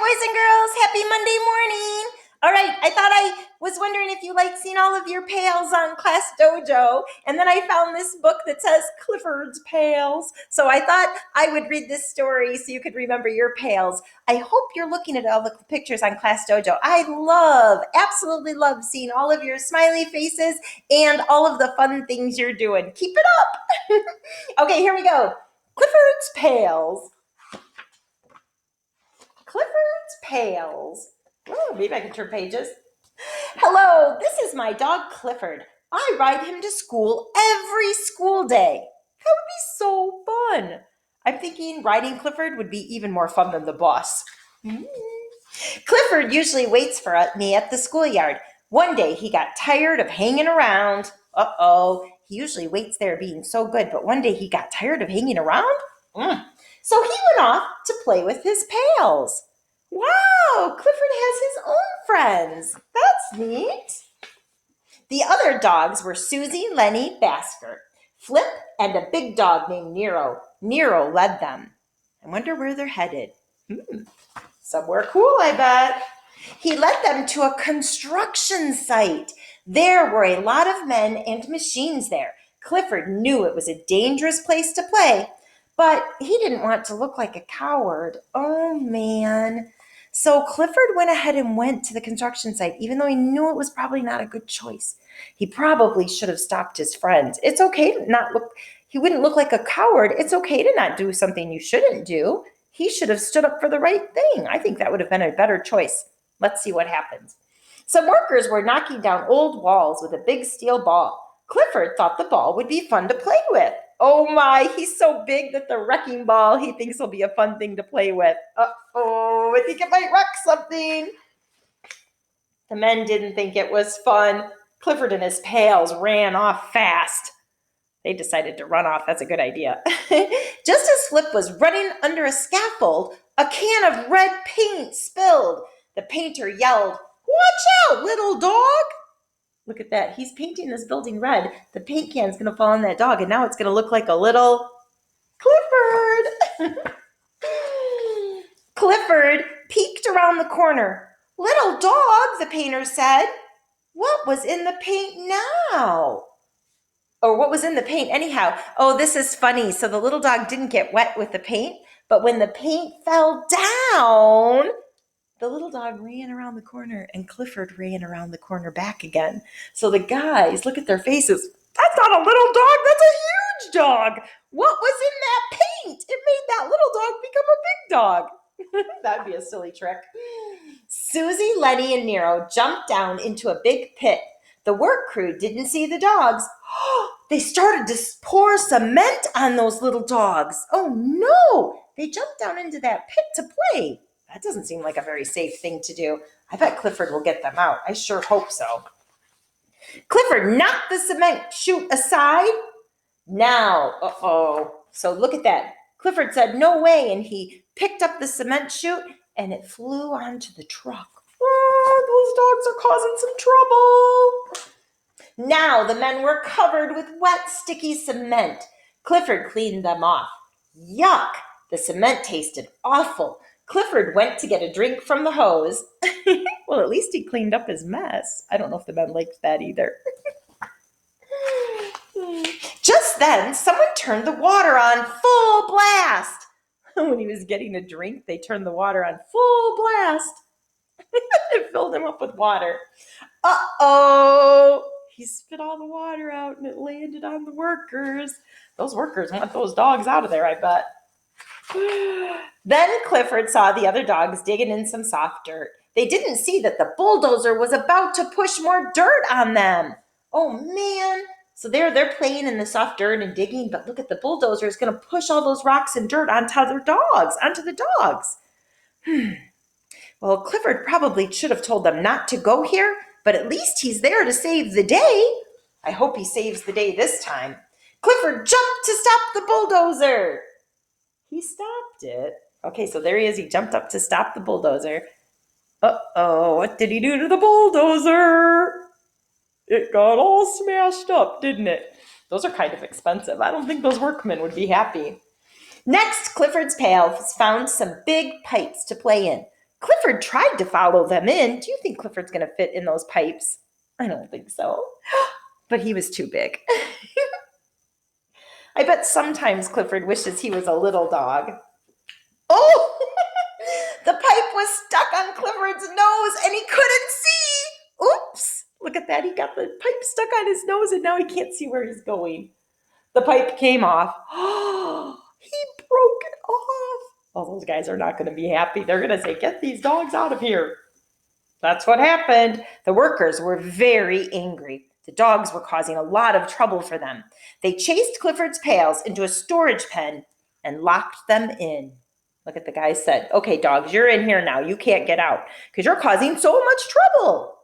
boys and girls. Happy Monday morning. All right, I thought I was wondering if you like seeing all of your pails on Class Dojo, and then I found this book that says Clifford's Pails. So I thought I would read this story so you could remember your pails. I hope you're looking at all the pictures on Class Dojo. I absolutely love seeing all of your smiley faces and all of the fun things you're doing. Keep it up. Okay, here we go. Clifford's Pails. Clifford's Pails. Oh, maybe I can turn pages. Hello, this is my dog Clifford. I ride him to school every school day. That would be so fun. I'm thinking riding Clifford would be even more fun than the bus. Clifford usually waits for me at the schoolyard. One day he got tired of hanging around. He usually waits there being so good, but one day he got tired of hanging around. So he went off to play with his pails. Wow, Clifford has his own friends. That's neat. The other dogs were Susie, Lenny, Basker, Flip, and a big dog named Nero. Nero led them. I wonder where they're headed. Somewhere cool, I bet. He led them to a construction site. There were a lot of men and machines there. Clifford knew it was a dangerous place to play, but he didn't want to look like a coward. Oh, man. So Clifford went ahead and went to the construction site, even though he knew it was probably not a good choice. He probably should have stopped his friends. It's okay to not look, he wouldn't look like a coward. It's okay to not do something you shouldn't do. He should have stood up for the right thing. I think that would have been a better choice. Let's see what happens. Some workers were knocking down old walls with a big steel ball. Clifford thought the ball would be fun to play with. Oh my, he's so big that the wrecking ball he thinks will be a fun thing to play with. I think it might wreck something. The men didn't think it was fun. Clifford and his pails ran off fast. They decided to run off. That's a good idea. Just as Flip was running under a scaffold, a can of red paint spilled. The painter yelled, "Watch out, little dog!" Look at that. He's painting this building red. The paint can is going to fall on that dog, and now it's going to look like a little Clifford. Clifford peeked around the corner. "Little dog," the painter said. What was in the paint now? Or what was in the paint anyhow? Oh, this is funny. So the little dog didn't get wet with the paint, but when the paint fell down, the little dog ran around the corner and Clifford ran around the corner back again. So the guys, look at their faces. That's not a little dog, that's a huge dog. What was in that paint? It made that little dog become a big dog. That'd be a silly trick. Susie, Lenny, and Nero jumped down into a big pit. The work crew didn't see the dogs. They started to pour cement on those little dogs. Oh no! They jumped down into that pit to play. That doesn't seem like a very safe thing to do. I bet Clifford will get them out. I sure hope so. Clifford knocked the cement chute aside. Now, So look at that. Clifford said, "No way," and he picked up the cement chute and it flew onto the truck. Oh, those dogs are causing some trouble. Now the men were covered with wet, sticky cement. Clifford cleaned them off. Yuck! The cement tasted awful. Clifford went to get a drink from the hose. Well, at least he cleaned up his mess. I don't know if the men liked that either. Just then, someone turned the water on full blast. When he was getting a drink, they turned the water on full blast. It filled him up with water. He spit all the water out and it landed on the workers. Those workers want those dogs out of there, I bet. Then Clifford saw the other dogs digging in some soft dirt. They didn't see that the bulldozer was about to push more dirt on them. Oh, man. So they're playing in the soft dirt and digging, but look at the bulldozer is going to push all those rocks and dirt onto the dogs. Well, Clifford probably should have told them not to go here, but at least he's there to save the day. I hope he saves the day this time. Clifford jumped to stop the bulldozer. He stopped it. Okay, so there he is. He jumped up to stop the bulldozer. What did he do to the bulldozer? It got all smashed up, didn't it? Those are kind of expensive. I don't think those workmen would be happy. Next, Clifford's pails found some big pipes to play in. Clifford tried to follow them in. Do you think Clifford's going to fit in those pipes? I don't think so. But he was too big. I bet sometimes Clifford wishes he was a little dog. Oh, the pipe was stuck on Clifford's nose and he couldn't see. Oops, look at that. He got the pipe stuck on his nose and now he can't see where he's going. The pipe came off. Oh, he broke it off. Oh, those guys are not going to be happy. They're going to say, get these dogs out of here. That's what happened. The workers were very angry. The dogs were causing a lot of trouble for them. They chased Clifford's pails into a storage pen and locked them in. Look at the guy said, okay, dogs, you're in here now. You can't get out because you're causing so much trouble.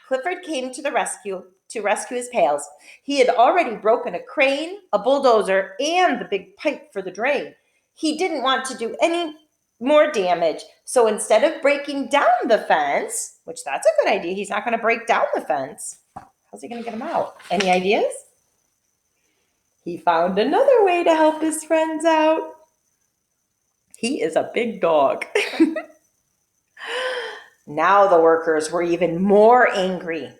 Clifford came to the rescue to rescue his pails. He had already broken a crane, a bulldozer, and the big pipe for the drain. He didn't want to do any more damage. So instead of breaking down the fence, which that's a good idea, he's not going to break down the fence. How's he going to get them out? Any ideas? He found another way to help his friends out. He is a big dog. Now the workers were even more angry.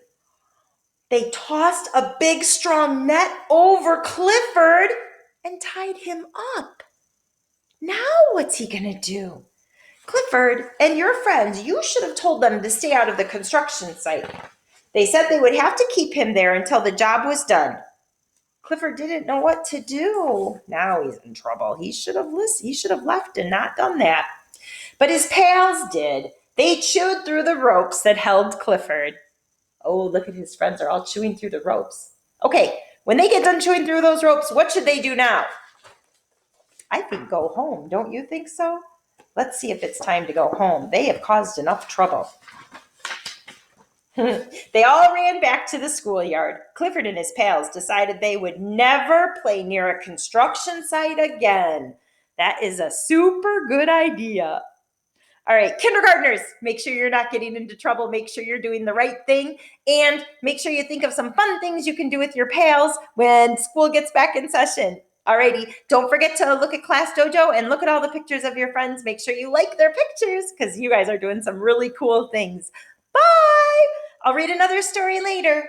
They tossed a big strong net over Clifford and tied him up. Now what's he going to do? Clifford and your friends, you should have told them to stay out of the construction site. They said they would have to keep him there until the job was done. Clifford didn't know what to do. Now he's in trouble. He should have listened. He should have left and not done that. But his pals did. They chewed through the ropes that held Clifford. Oh, look at his friends are all chewing through the ropes. Okay, when they get done chewing through those ropes, what should they do now? I think go home. Don't you think so? Let's see if it's time to go home. They have caused enough trouble. They all ran back to the schoolyard. Clifford and his pals decided they would never play near a construction site again. That is a super good idea. All right, kindergartners, make sure you're not getting into trouble. Make sure you're doing the right thing. And make sure you think of some fun things you can do with your pals when school gets back in session. Alrighty, don't forget to look at Class Dojo and look at all the pictures of your friends. Make sure you like their pictures because you guys are doing some really cool things. Bye! I'll read another story later.